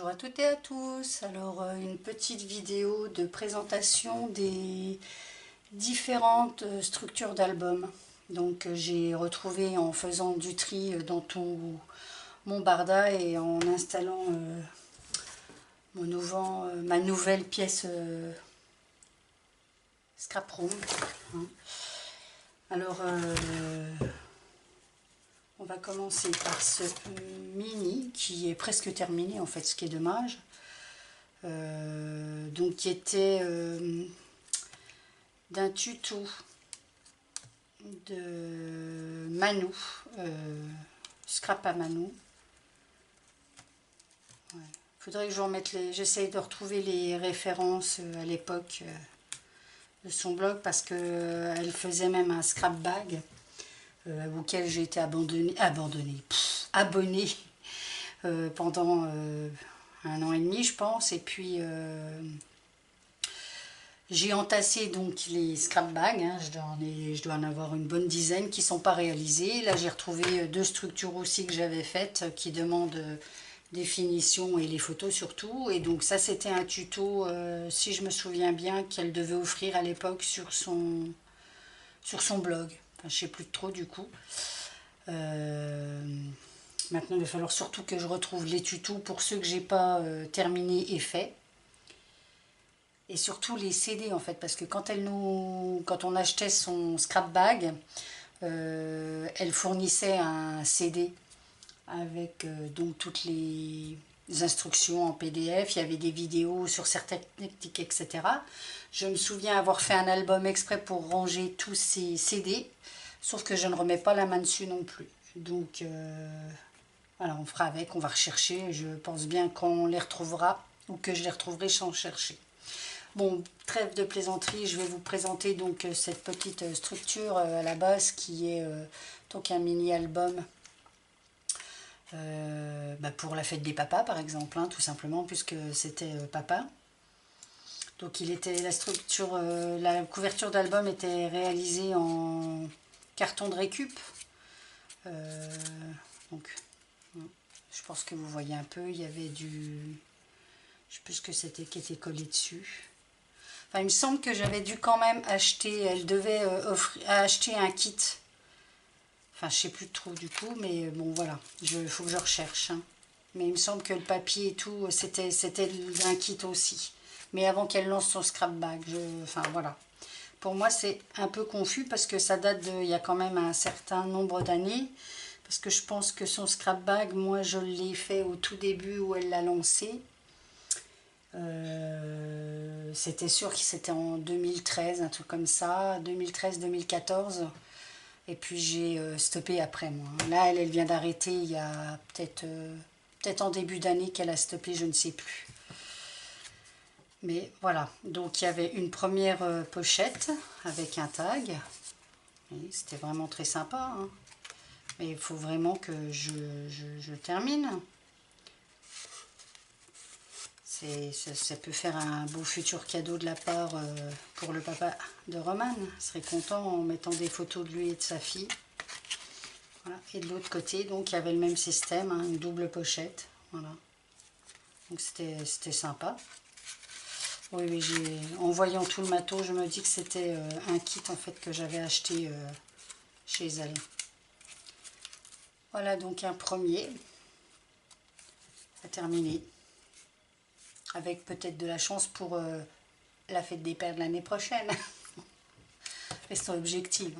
Bonjour à toutes et à tous. Alors une petite vidéo de présentation des différentes structures d'albums. Donc j'ai retrouvé en faisant du tri dans tout mon barda et en installant ma nouvelle pièce scrap room. Hein. Alors on va commencer par ce mini qui est presque terminé en fait, ce qui est dommage. Donc qui était d'un tuto de Manou, scrap à Manou. Ouais. Faudrait que je vous remette j'essaye de retrouver les références à l'époque de son blog, parce que elle faisait même un scrap bag auquel j'ai été abonné pendant 1 an et demi je pense, et puis j'ai entassé donc les scrap bags, hein, je dois en avoir une bonne dizaine qui ne sont pas réalisées. Là j'ai retrouvé 2 structures aussi que j'avais faites qui demandent des finitions et les photos surtout. Et donc ça c'était un tuto, si je me souviens bien, qu'elle devait offrir à l'époque sur son blog. Enfin, je ne sais plus trop du coup. Maintenant il va falloir surtout que je retrouve les tutos pour ceux que j'ai pas terminés et faits. Et surtout les CD en fait, parce que quand on achetait son scrap bag, elle fournissait un CD avec donc toutes les instructions en PDF, il y avait des vidéos sur certaines techniques, etc. Je me souviens avoir fait un album exprès pour ranger tous ces CD, sauf que je ne remets pas la main dessus non plus. Donc voilà, on fera avec, on va rechercher, je pense bien qu'on les retrouvera, ou que je les retrouverai sans chercher. Bon, trêve de plaisanterie, je vais vous présenter donc cette petite structure à la base qui est donc un mini-album pour la fête des papas par exemple, hein, tout simplement, puisque c'était papa. Donc la couverture d'album était réalisée en carton de récup. Donc, je pense que vous voyez un peu, il y avait je sais plus ce que c'était qui était collé dessus. Enfin, il me semble que j'avais dû quand même acheter, elle devait acheter un kit. Enfin, je sais plus trop du coup, mais bon, voilà, faut que je recherche. Hein. Mais il me semble que le papier et tout, c'était un kit aussi. Mais avant qu'elle lance son scrap bag, enfin voilà. Pour moi, c'est un peu confus parce que ça date il y a quand même un certain nombre d'années. Parce que je pense que son scrap bag, moi, je l'ai fait au tout début où elle l'a lancé. C'était sûr que c'était en 2013, un truc comme ça, 2013-2014. Et puis j'ai stoppé après moi. Là, elle vient d'arrêter il y a peut-être en début d'année qu'elle a stoppé, je ne sais plus. Mais voilà, donc il y avait une première pochette avec un tag. C'était vraiment très sympa. Hein. Mais il faut vraiment que je termine. Ça peut faire un beau futur cadeau de la part pour le papa de Roman. Il serait content en mettant des photos de lui et de sa fille. Voilà. Et de l'autre côté, donc il y avait le même système, hein, une double pochette. Voilà. Donc c'était sympa. Oui, en voyant tout le matos, je me dis que c'était un kit en fait que j'avais acheté chez elle. Voilà donc un premier à terminer. Avec peut-être de la chance pour la fête des pères de l'année prochaine. Restons objectifs.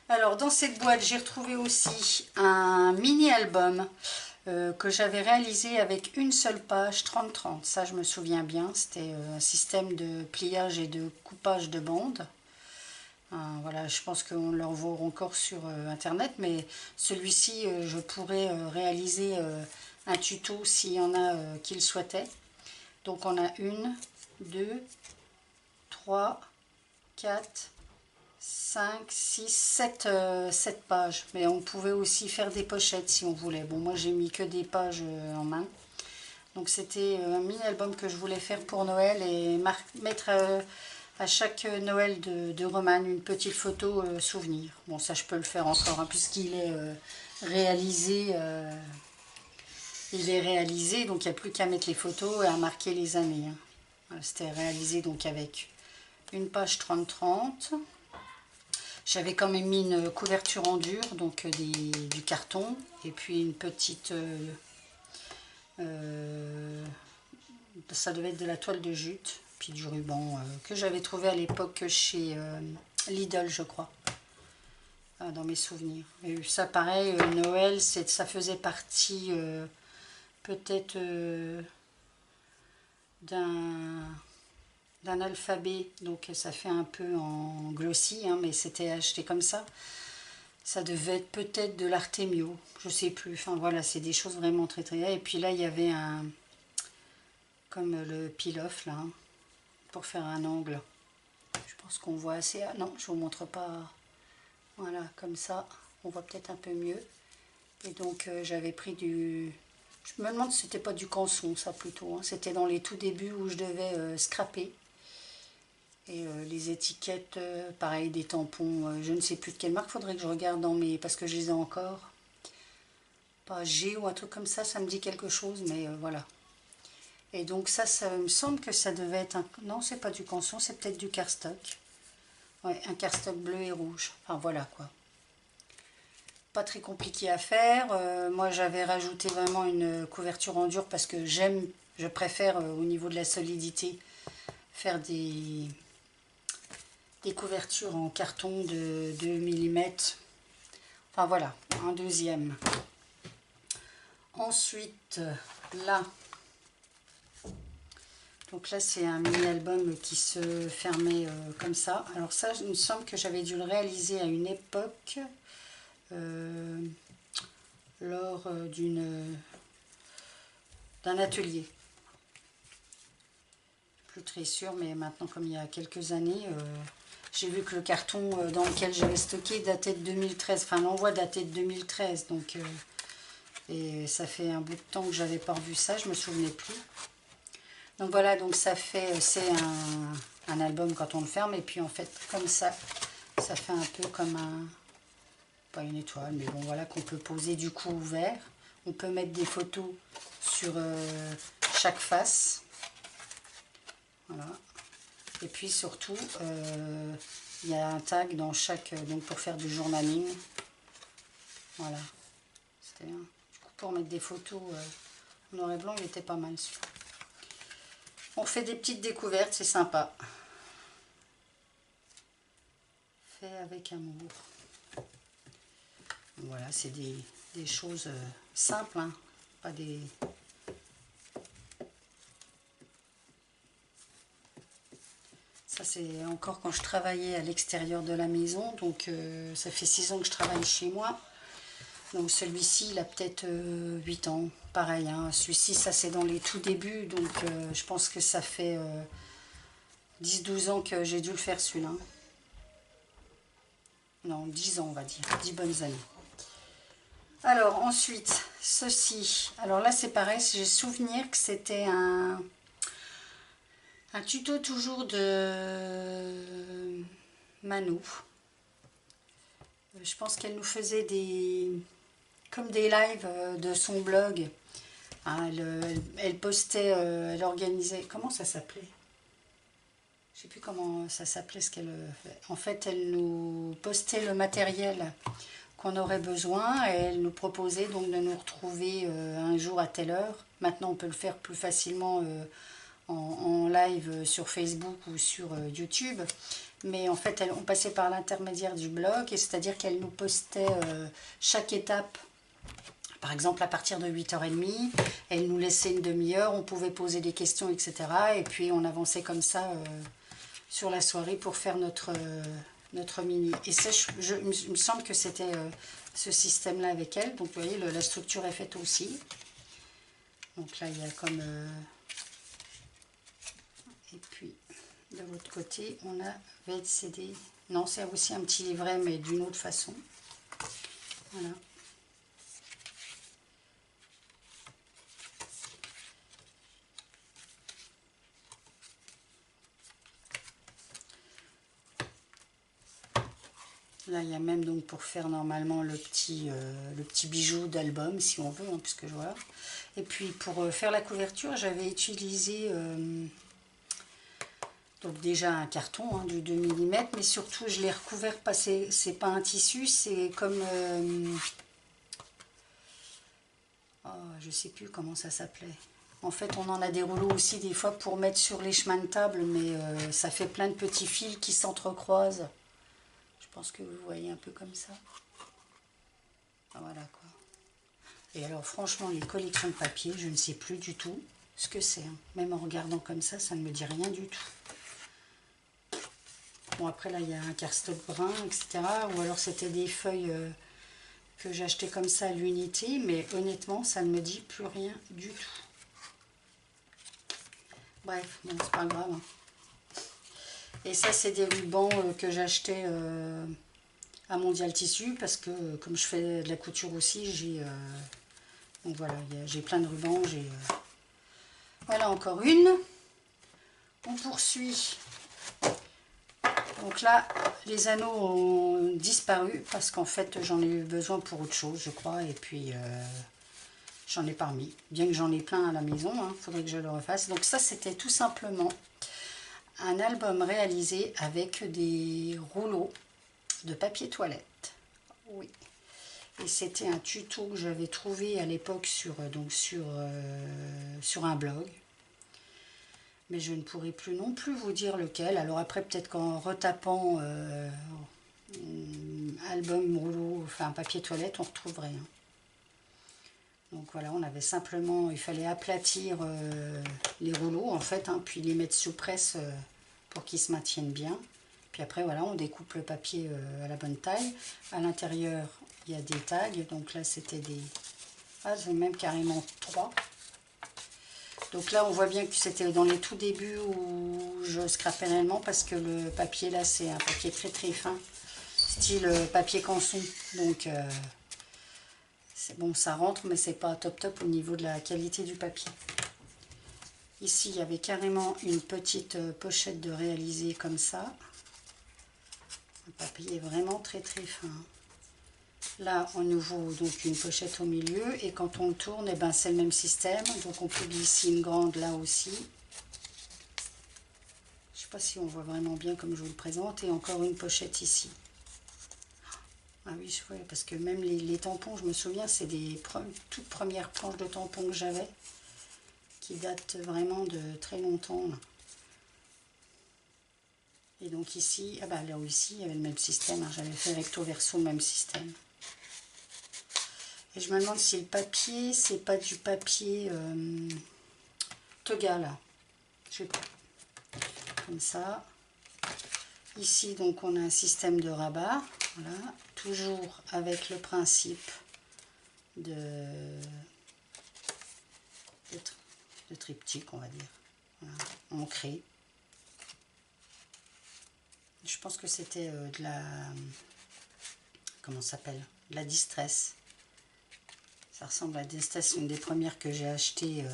Alors dans cette boîte, j'ai retrouvé aussi un mini-album que j'avais réalisé avec une seule page 30-30. Ça, je me souviens bien. C'était un système de pliage et de coupage de bandes. Voilà, je pense qu'on le revoit encore sur internet, mais celui-ci, je pourrais réaliser un tuto s'il y en a qui le souhaitaient. Donc on a 1, 2, 3, 4, 5, 6, 7 pages. Mais on pouvait aussi faire des pochettes si on voulait. Bon, moi j'ai mis que des pages en main. Donc c'était un mini-album que je voulais faire pour Noël et mettre à chaque Noël de Roman une petite photo souvenir. Bon, ça je peux le faire encore, hein, puisqu'il est réalisé il est réalisé, donc il n'y a plus qu'à mettre les photos et à marquer les années. Hein. Voilà, c'était réalisé donc avec une page 30-30. J'avais quand même mis une couverture en dur, donc du carton, et puis une petite... ça devait être de la toile de jute, puis du ruban que j'avais trouvé à l'époque chez Lidl, je crois, dans mes souvenirs. Et ça, pareil, Noël, ça faisait partie peut-être d'un alphabet, donc ça fait un peu en glossy, hein, mais c'était acheté comme ça. Ça devait être peut-être de l'Artemio, je sais plus. Enfin voilà, c'est des choses vraiment très très... Et puis là, il y avait un... comme le peel-off là, hein, pour faire un angle. Je pense qu'on voit assez... Ah, non, je vous montre pas. Voilà, comme ça, on voit peut-être un peu mieux. Et donc j'avais pris du... Je me demande si c'était pas du canson, ça plutôt. Hein. C'était dans les tout débuts où je devais scraper. Et les étiquettes, pareil, des tampons, je ne sais plus de quelle marque, faudrait que je regarde dans mes... parce que je les ai encore. Pas G ou un truc comme ça me dit quelque chose, mais voilà. Et donc ça me semble que ça devait être un... Non, c'est pas du canson, c'est peut-être du cardstock. Ouais, un cardstock bleu et rouge. Enfin voilà quoi. Pas très compliqué à faire. Moi j'avais rajouté vraiment une couverture en dur parce que je préfère au niveau de la solidité faire des couvertures en carton de 2 mm. Enfin voilà, un deuxième. Ensuite, là, donc là c'est un mini-album qui se fermait comme ça. Alors ça, il me semble que j'avais dû le réaliser à une époque lors d'un atelier. Plus très sûr, mais maintenant comme il y a quelques années, j'ai vu que le carton dans lequel j'avais stocké datait de 2013. Enfin, l'envoi datait de 2013, donc... et ça fait un bout de temps que j'avais pas revu ça, je me souvenais plus. Donc voilà, donc ça fait, c'est un album quand on le ferme, et puis en fait comme ça fait un peu comme un, pas une étoile, mais bon voilà, qu'on peut poser du coup ouvert. On peut mettre des photos sur chaque face, voilà. Et puis surtout, il y a un tag dans chaque, donc pour faire du journaling, voilà. C'était du coup pour mettre des photos en noir et blanc, il était pas mal celui-là. On fait des petites découvertes, c'est sympa. Fait avec amour. Voilà, c'est des choses simples, hein, pas des... Ça, c'est encore quand je travaillais à l'extérieur de la maison, donc ça fait 6 ans que je travaille chez moi. Donc celui-ci, il a peut-être 8 ans, pareil. Hein. Celui-ci, ça c'est dans les tout débuts, donc je pense que ça fait 10-12 ans que j'ai dû le faire celui-là. Non, 10 ans on va dire, 10 bonnes années. Alors ensuite, ceci. Alors là c'est pareil, j'ai souvenir que c'était un tuto toujours de Manou. Je pense qu'elle nous faisait comme des lives de son blog. Ah, elle postait, elle organisait, comment ça s'appelait? Je ne sais plus comment ça s'appelait ce qu'elle fait. En fait, elle nous postait le matériel qu'on aurait besoin et elle nous proposait donc de nous retrouver un jour à telle heure. Maintenant, on peut le faire plus facilement en live sur Facebook ou sur YouTube. Mais en fait, on passait par l'intermédiaire du blog, et c'est-à-dire qu'elle nous postait chaque étape. Par exemple, à partir de 8h30, elle nous laissait une demi-heure, on pouvait poser des questions, etc. Et puis, on avançait comme ça sur la soirée pour faire notre mini. Et ça, il me semble que c'était ce système-là avec elle. Donc, vous voyez, la structure est faite aussi. Donc là, il y a comme... Et puis, de l'autre côté, on a VLCD. Non, c'est aussi un petit livret, mais d'une autre façon. Voilà. Là, il y a même donc pour faire normalement le petit bijou d'album, si on veut, hein, puisque voilà. Et puis pour faire la couverture, j'avais utilisé donc déjà un carton hein, du 2 mm, mais surtout je l'ai recouvert, c'est pas un tissu, c'est comme... oh, je sais plus comment ça s'appelait. En fait, on en a des rouleaux aussi des fois pour mettre sur les chemins de table, mais ça fait plein de petits fils qui s'entrecroisent. Je pense que vous voyez un peu comme ça. Ah, voilà quoi. Et alors franchement, les collections de papier, je ne sais plus du tout ce que c'est. Hein. Même en regardant comme ça ne me dit rien du tout. Bon, après là, il y a un cardstock brun, etc. Ou alors c'était des feuilles que j'achetais comme ça à l'unité, mais honnêtement, ça ne me dit plus rien du tout. Bref, bon, c'est pas grave. Hein. Et ça, c'est des rubans que j'achetais à Mondial Tissu, parce que comme je fais de la couture aussi, j'ai... donc voilà, j'ai plein de rubans, voilà encore une. On poursuit. Donc là, les anneaux ont disparu parce qu'en fait, j'en ai eu besoin pour autre chose, je crois. Et puis, j'en ai pas remis. Bien que j'en ai plein à la maison, il faudrait que je le refasse. Donc ça, c'était tout simplement un album réalisé avec des rouleaux de papier toilette. Oui. Et c'était un tuto que j'avais trouvé à l'époque sur un blog. Mais je ne pourrai plus non plus vous dire lequel. Alors après, peut-être qu'en retapant album, rouleau, enfin papier toilette, on retrouverait. Hein. Donc voilà, on avait simplement, il fallait aplatir les rouleaux en fait, hein, puis les mettre sous presse pour qu'ils se maintiennent bien. Puis après, voilà, on découpe le papier à la bonne taille. À l'intérieur, il y a des tags. Donc là, c'était des... Ah, j'ai même carrément 3. Donc là, on voit bien que c'était dans les tout débuts où je scrapais réellement parce que le papier, là, c'est un papier très très fin, style papier canson. Donc, c'est bon, ça rentre, mais c'est pas top top au niveau de la qualité du papier. Ici, il y avait carrément une petite pochette de réalisé comme ça. Le papier est vraiment très très fin. Là, on ouvre donc une pochette au milieu et quand on le tourne, eh ben, c'est le même système. Donc on peut glisser une grande là aussi. Je ne sais pas si on voit vraiment bien comme je vous le présente. Et encore une pochette ici. Ah oui, je vois, parce que même les tampons, je me souviens, c'est des toutes premières planches de tampons que j'avais qui datent vraiment de très longtemps. Là. Et donc ici, ah bah là aussi, il y avait le même système. Hein, j'avais fait recto verso, même système. Et je me demande si le papier, c'est pas du papier Toga là. Je sais pas. Comme ça. Ici, donc, on a un système de rabat. Voilà. Toujours avec le principe de triptyque, on va dire. Voilà. Ancré. Je pense que c'était de la... Comment ça s'appelle? De la Distress. Ça ressemble à Distress, une des premières que j'ai achetées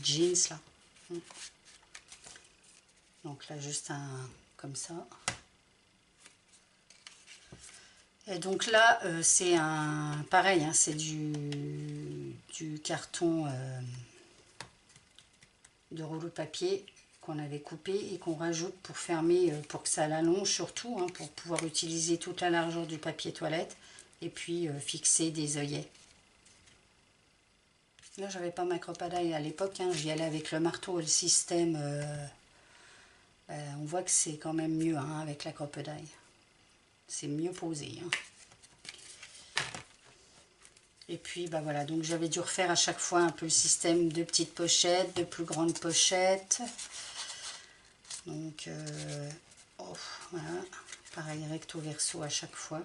jeans là. Donc là, juste un comme ça. Et donc là, c'est un pareil, hein, c'est du carton de rouleau de papier qu'on avait coupé et qu'on rajoute pour fermer, pour que ça l'allonge surtout, hein, pour pouvoir utiliser toute la largeur du papier toilette et puis fixer des œillets. Là, j'avais pas ma crocodile à l'époque, hein, j'y allais avec le marteau et le système. On voit que c'est quand même mieux hein, avec la crocodile. C'est mieux posé. Hein. Et puis, bah voilà, donc j'avais dû refaire à chaque fois un peu le système de petites pochettes, de plus grandes pochettes. Donc, oh, voilà, pareil, recto verso à chaque fois.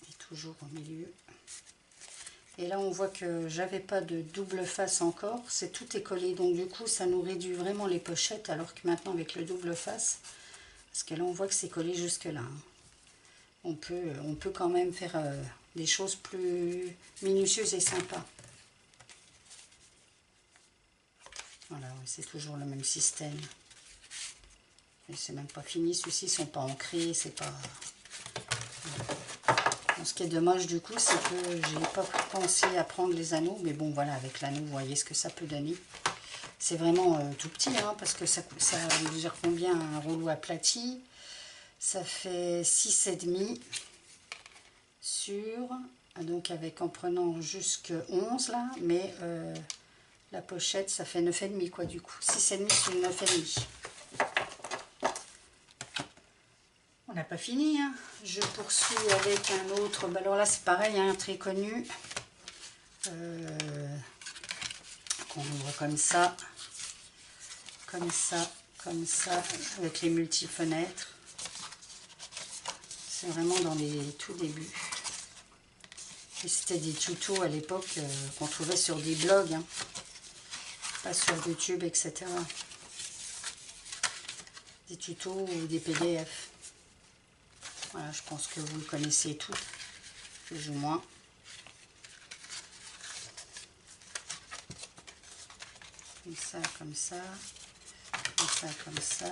Et toujours au milieu. Et là, on voit que j'avais pas de double face encore. Tout est collé. Donc, du coup, ça nous réduit vraiment les pochettes. Alors que maintenant, avec le double face, parce que là, on voit que c'est collé jusque là. Hein. On peut quand même faire des choses plus minutieuses et sympas. Voilà, ouais, c'est toujours le même système. Et c'est même pas fini, ceux-ci ne sont pas ancrés, c'est pas... Bon, ce qui est dommage du coup, c'est que j'ai pas pensé à prendre les anneaux, mais bon voilà, avec l'anneau, vous voyez ce que ça peut donner. C'est vraiment tout petit, hein, parce que ça veut dire combien un rouleau aplati? Ça fait 6,5 sur, donc avec en prenant jusque 11 là, mais la pochette ça fait 9,5 quoi du coup. 6,5 sur 9,5. On n'a pas fini, hein. Je poursuis avec un autre, bah alors là c'est pareil, hein, très connu. On ouvre comme ça, avec les multi-fenêtres. C'est vraiment dans les tout débuts. Et c'était des tutos à l'époque qu'on trouvait sur des blogs, hein, pas sur YouTube, etc. Des tutos ou des PDF. Voilà, je pense que vous le connaissez tous, plus ou moins. Comme ça, comme ça, comme ça, comme ça,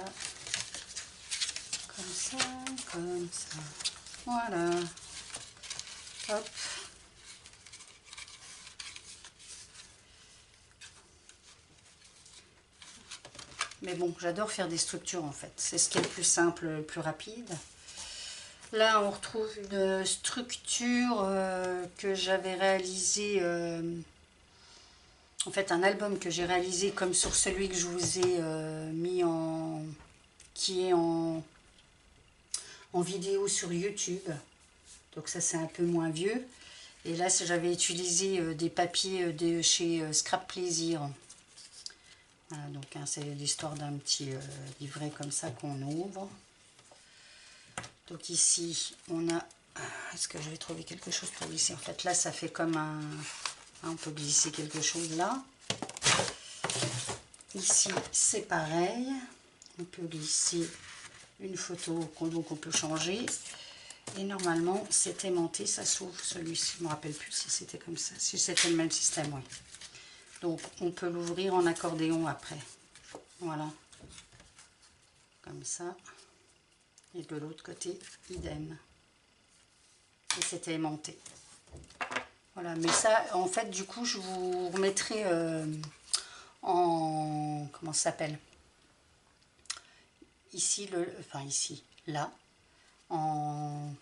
comme ça, comme ça. Voilà. Hop. Mais bon, j'adore faire des structures en fait. C'est ce qui est le plus simple, le plus rapide. Là, on retrouve une structure que j'avais réalisée, en fait un album que j'ai réalisé comme sur celui que je vous ai mis en... qui est en vidéo sur YouTube. Donc ça, c'est un peu moins vieux. Et là, j'avais utilisé des papiers de chez Scrap Plaisir. Voilà, donc hein, c'est l'histoire d'un petit livret comme ça qu'on ouvre. Donc ici, on a... Est-ce que je vais trouver quelque chose pour glisser? En fait, là, ça fait comme un... On peut glisser quelque chose là. Ici, c'est pareil. On peut glisser une photo, donc on peut changer. Et normalement, c'est aimanté, ça s'ouvre celui-ci. Je ne me rappelle plus si c'était comme ça. Si c'était le même système, oui. Donc, on peut l'ouvrir en accordéon après. Voilà. Comme ça. Et de l'autre côté, idem. Et c'était aimanté. Voilà, mais ça, en fait, du coup, je vous remettrai en... Comment ça s'appelle? Ici, enfin ici, là, en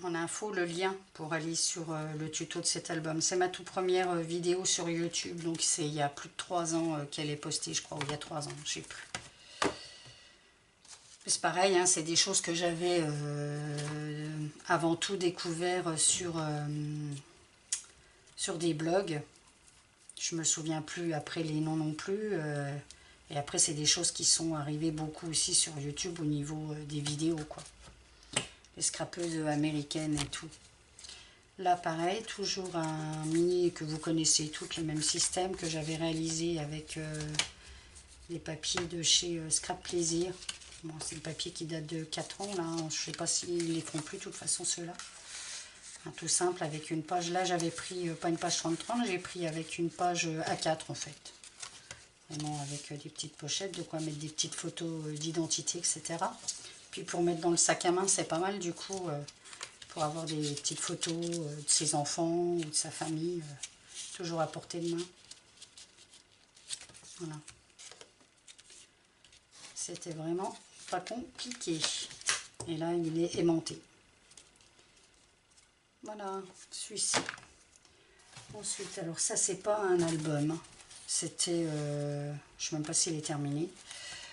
info, le lien pour aller sur le tuto de cet album. C'est ma toute première vidéo sur YouTube, donc c'est il y a plus de 3 ans qu'elle est postée, je crois, ou il y a 3 ans, je sais plus. C'est pareil, hein, c'est des choses que j'avais avant tout découvert sur des blogs. Je me souviens plus après les noms non plus. Et après, c'est des choses qui sont arrivées beaucoup aussi sur YouTube au niveau des vidéos, quoi. Les scrapeuses américaines et tout. Là, pareil, toujours un mini que vous connaissez toutes, le même système que j'avais réalisé avec les papiers de chez Scrap Plaisir. Bon, c'est le papier qui date de 4 ans, là. Je ne sais pas s'ils les font plus, de toute façon, ceux-là. Tout simple, avec une page. Là, j'avais pris, pas une page 30-30, j'ai pris avec une page A4, en fait. Vraiment, avec des petites pochettes, de quoi mettre des petites photos d'identité, etc. Puis, pour mettre dans le sac à main, c'est pas mal, du coup, pour avoir des petites photos de ses enfants ou de sa famille, toujours à portée de main. Voilà. C'était vraiment pas compliqué. Et là, il est aimanté. Voilà, celui-ci. Ensuite, alors ça, c'est pas un album. C'était, je sais même pas s'il est terminé.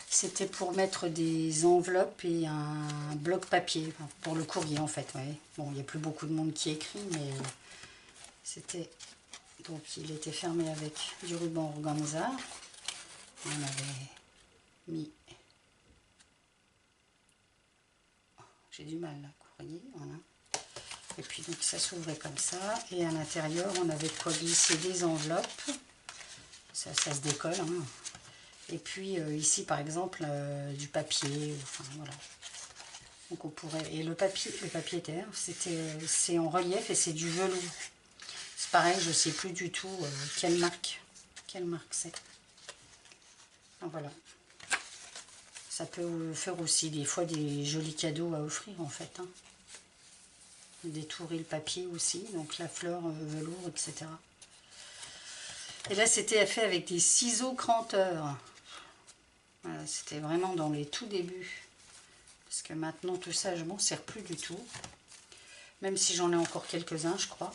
C'était pour mettre des enveloppes et un bloc papier, enfin, pour le courrier en fait. Ouais. Bon, il n'y a plus beaucoup de monde qui écrit, mais c'était... Donc, il était fermé avec du ruban organza. On avait mis... J'ai du mal là, courrier, voilà. Et puis donc ça s'ouvrait comme ça. Et à l'intérieur, on avait quoi glisser des enveloppes. Ça se décolle. Hein. Et puis ici, par exemple, du papier. Enfin voilà. Donc on pourrait. Et le papier terre, c'est en relief et c'est du velours. C'est pareil, je ne sais plus du tout quelle marque c'est. Voilà. Ça peut vous faire aussi des fois des jolis cadeaux à offrir en fait. Hein. Détourer le papier aussi, donc la fleur, velours, etc. Et là, c'était fait avec des ciseaux cranteurs. Voilà, c'était vraiment dans les tout débuts. Parce que maintenant, tout ça, je m'en sers plus du tout. Même si j'en ai encore quelques-uns, je crois.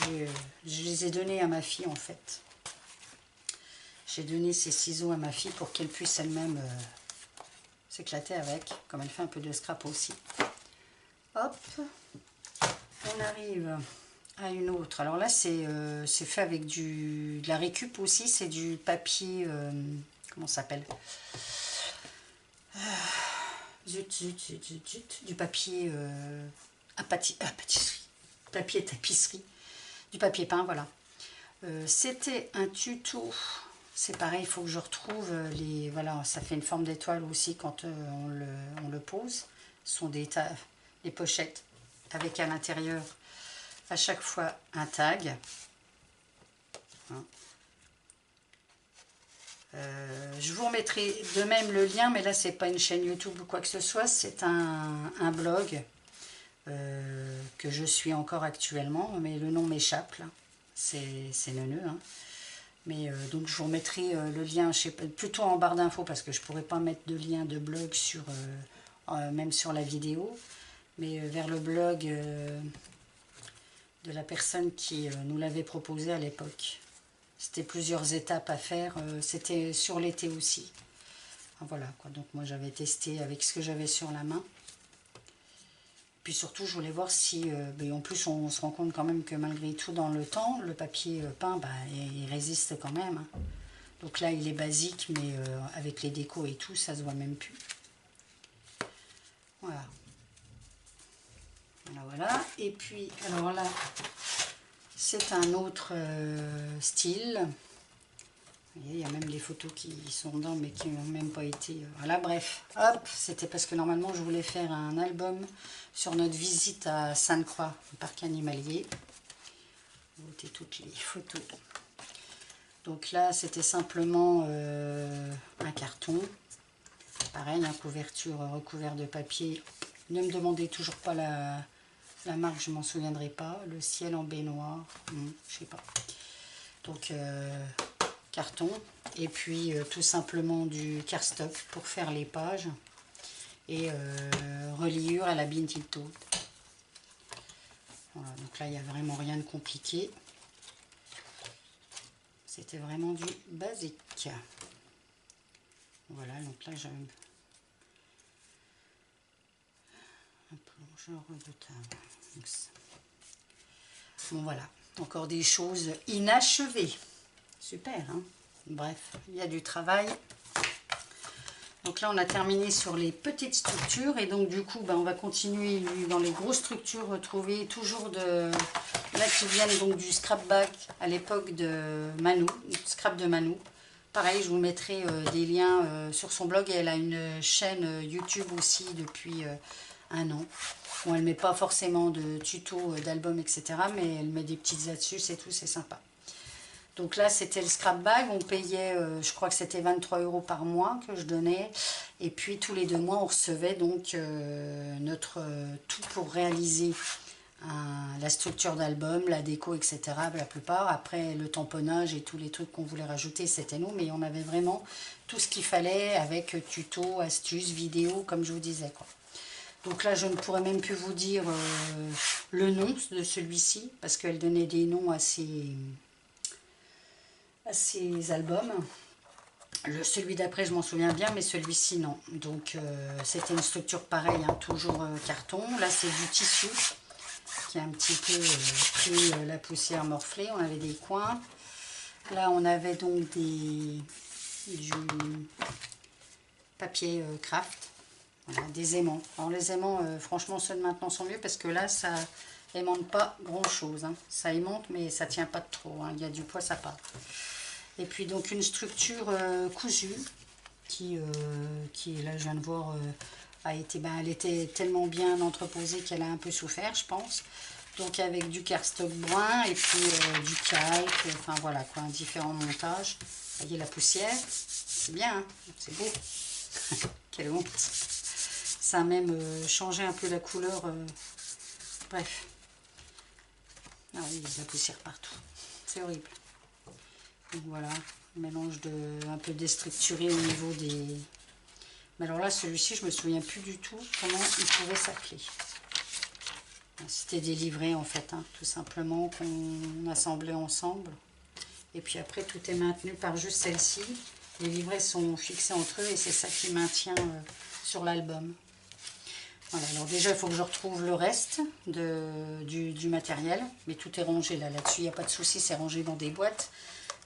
Je les ai donnés à ma fille, en fait. J'ai donné ces ciseaux à ma fille pour qu'elle puisse elle-même s'éclater avec. Comme elle fait un peu de scrap aussi. Hop. On arrive à une autre. Alors là, c'est fait avec de la récup aussi. C'est du papier... comment ça s'appelle? Du papier à pâtisserie. Papier tapisserie. Du papier peint, voilà. C'était un tuto. C'est pareil, il faut que je retrouve les... Voilà, ça fait une forme d'étoile aussi quand on le pose. Ce sont des pochettes avec à l'intérieur à chaque fois un tag. Hein. Je vous remettrai de même le lien, mais là c'est pas une chaîne YouTube ou quoi que ce soit, c'est un blog que je suis encore actuellement, mais le nom m'échappe là, c'est neuneux. Hein. Mais donc je vous remettrai le lien, je sais pas, plutôt en barre d'infos parce que je pourrais pas mettre de lien de blog sur même sur la vidéo, mais vers le blog de la personne qui nous l'avait proposé à l'époque. C'était plusieurs étapes à faire, c'était sur l'été aussi. Voilà quoi, donc moi j'avais testé avec ce que j'avais sur la main. Puis surtout je voulais voir si, en plus on se rend compte quand même que malgré tout dans le temps, le papier peint, il résiste quand même. Hein. Donc là il est basique, mais avec les décos et tout, ça se voit même plus. Voilà. Voilà. Et puis alors là, c'est un autre style. Vous voyez, il y a même les photos qui sont dedans, mais qui n'ont même pas été... Voilà, bref. Hop, c'était parce que normalement, je voulais faire un album sur notre visite à Sainte-Croix, au parc animalier. Notez toutes les photos. Donc là, c'était simplement un carton. Pareil, la couverture recouverte de papier. Ne me demandez toujours pas la marque, je m'en souviendrai pas. Le ciel en baie noire, je sais pas. Donc... carton et puis tout simplement du cardstock pour faire les pages et reliure à la Bintilto. Voilà, donc là il n'y a vraiment rien de compliqué, c'était vraiment du basique. Voilà, donc là j'ai un plongeur de table. Bon voilà, encore des choses inachevées. Super, hein. Bref, il y a du travail. Donc là, on a terminé sur les petites structures. Et donc, du coup, on va continuer dans les grosses structures retrouvées. Toujours là, qui viennent donc du scrapback à l'époque de Manou, scrap de Manou. Pareil, je vous mettrai des liens sur son blog. Et elle a une chaîne YouTube aussi depuis un an. Bon, elle ne met pas forcément de tutos, d'albums, etc. Mais elle met des petites astuces et tout, c'est sympa. Donc là, c'était le scrap bag. On payait, je crois que c'était 23 € par mois que je donnais. Et puis, tous les 2 mois, on recevait donc notre tout pour réaliser la structure d'album, la déco, etc. La plupart. Après, le tamponnage et tous les trucs qu'on voulait rajouter, c'était nous. Mais on avait vraiment tout ce qu'il fallait avec tuto, astuces, vidéos, comme je vous disais, quoi. Donc là, je ne pourrais même plus vous dire le nom de celui-ci. Parce qu'elle donnait des noms à ces albums. Celui d'après je m'en souviens bien, mais celui-ci non. Donc c'était une structure pareille, hein, toujours carton. Là c'est du tissu qui a un petit peu pris la poussière morflée. On avait des coins. Là on avait donc du papier craft, voilà, des aimants. Alors les aimants, franchement ceux de maintenant sont mieux parce que là ça aimante pas grand chose, hein. Ça aimante mais ça tient pas trop, hein. Il y a du poids, ça part. Et puis donc une structure cousue qui là je viens de voir a été, elle était tellement bien entreposée qu'elle a un peu souffert, je pense. Donc avec du cardstock brun et puis du calque, enfin voilà quoi, différents montages. Vous voyez la poussière, c'est bien, hein, c'est beau. Quelle honte. Ça a même changé un peu la couleur. Bref. Ah oui, il y a de la poussière partout. C'est horrible. Donc voilà, un mélange un peu déstructuré au niveau des... Mais alors là, celui-ci, je me souviens plus du tout comment il pouvait s'appeler. C'était des livrets en fait, hein, tout simplement, qu'on assemblait ensemble. Et puis après, tout est maintenu par juste celle-ci. Les livrets sont fixés entre eux et c'est ça qui maintient sur l'album. Voilà, alors déjà, il faut que je retrouve le reste du matériel. Mais tout est rangé là. Là-dessus, il n'y a pas de souci, c'est rangé dans des boîtes.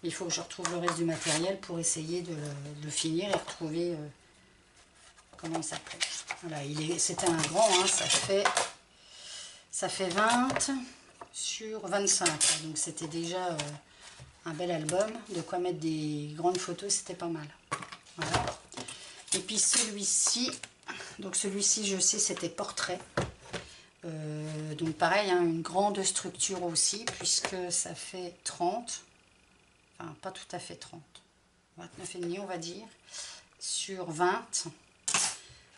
Il faut que je retrouve le reste du matériel pour essayer de le finir et retrouver comment il s'appelle. Voilà, c'était un grand, hein, ça fait 20 sur 25. Donc c'était déjà un bel album. De quoi mettre des grandes photos, c'était pas mal. Voilà. Et puis celui-ci, donc celui-ci, je sais, c'était portrait. Donc pareil, hein, une grande structure aussi, puisque ça fait 30. Enfin, pas tout à fait 30. 29,5 on va dire. Sur 20.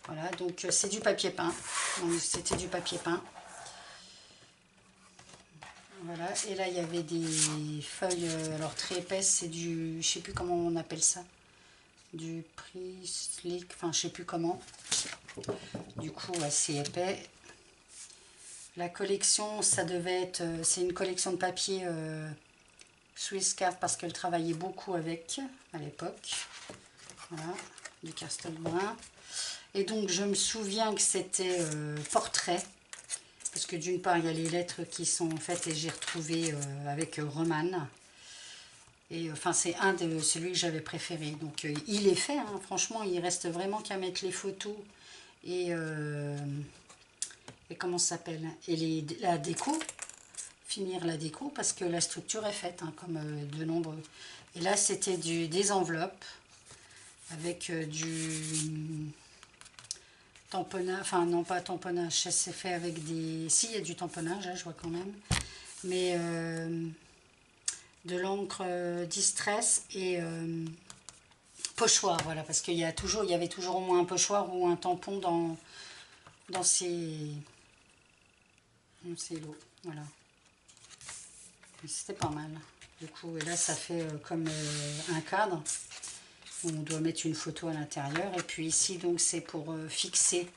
Voilà, donc c'est du papier peint. C'était du papier peint. Voilà, et là il y avait des feuilles, alors très épaisses, c'est du, je sais plus comment on appelle ça, du Prislic, enfin je sais plus comment, du coup assez épais. La collection, ça devait être, c'est une collection de papier Swiss Card parce qu'elle travaillait beaucoup avec à l'époque. Voilà, du cardstock brun. Et donc je me souviens que c'était portrait. Parce que d'une part, il y a les lettres qui sont faites et j'ai retrouvé avec Roman. Et enfin, c'est celui que j'avais préféré. Donc, il est fait, hein, franchement, il reste vraiment qu'à mettre les photos et comment ça s'appelle, et la déco, finir la déco, parce que la structure est faite, hein, comme de nombreux. Et là, c'était des enveloppes avec du... tamponnage, enfin non pas tamponnage, ça s'est fait avec des... Si, il y a du tamponnage, hein, je vois quand même. Mais de l'encre Distress et pochoir, voilà, parce qu'il y avait toujours au moins un pochoir ou un tampon dans ces lots, voilà. C'était pas mal. Du coup, et là, ça fait comme un cadre où on doit mettre une photo à l'intérieur. Et puis ici, donc, c'est pour fixer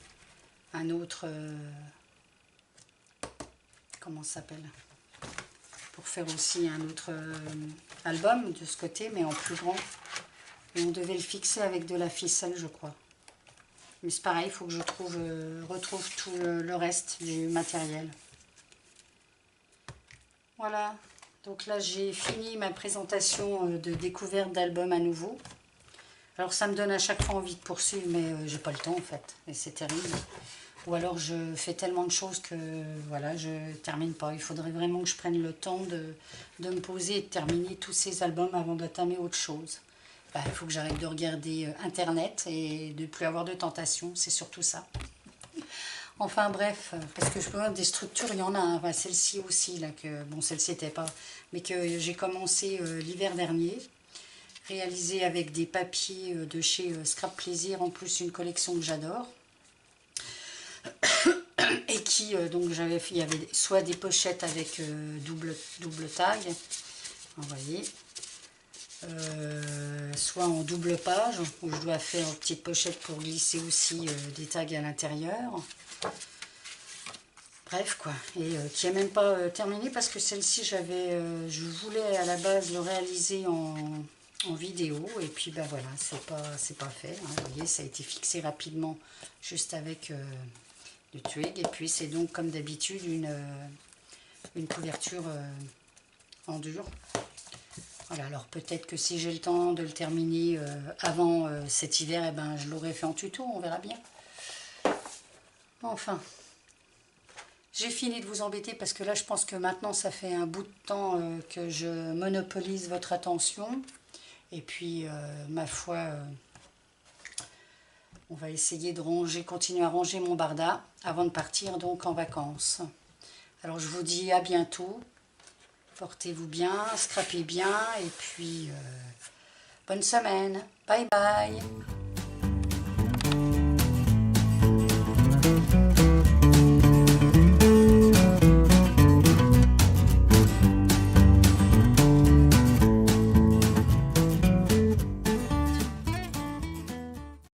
un autre... comment ça s'appelle? Pour faire aussi un autre album de ce côté, mais en plus grand. Et on devait le fixer avec de la ficelle, je crois. Mais c'est pareil, il faut que je retrouve tout le reste du matériel. Voilà. Donc là, j'ai fini ma présentation de découverte d'album à nouveau. Alors ça me donne à chaque fois envie de poursuivre, mais j'ai pas le temps en fait. Et c'est terrible. Ou alors je fais tellement de choses que voilà, je termine pas. Il faudrait vraiment que je prenne le temps de me poser et de terminer tous ces albums avant d'entamer autre chose. Bah, il faut que j'arrête de regarder Internet et de ne plus avoir de tentation, c'est surtout ça. Enfin bref, parce que je vois des structures, il y en a, hein, enfin, celle-ci aussi, là, que, bon celle-ci n'était pas, mais que j'ai commencé l'hiver dernier, réalisé avec des papiers de chez Scrap Plaisir, en plus une collection que j'adore. Et qui, donc j'avais fait, il y avait soit des pochettes avec double taille, vous voyez, soit en double page, où je dois faire une petite pochette pour glisser aussi des tags à l'intérieur. Bref quoi, et qui n'est même pas terminé parce que celle-ci, je voulais à la base le réaliser en vidéo, et puis ben voilà, c'est pas fait, hein, vous voyez, ça a été fixé rapidement juste avec du twig, et puis c'est donc comme d'habitude une couverture en dur. Voilà, alors peut-être que si j'ai le temps de le terminer avant cet hiver, eh ben, je l'aurais fait en tuto, on verra bien. Enfin, j'ai fini de vous embêter parce que là, je pense que maintenant, ça fait un bout de temps que je monopolise votre attention. Et puis, ma foi, on va essayer de continuer à ranger mon barda avant de partir donc en vacances. Alors je vous dis à bientôt. Portez-vous bien, scrapez bien et puis bonne semaine. Bye bye.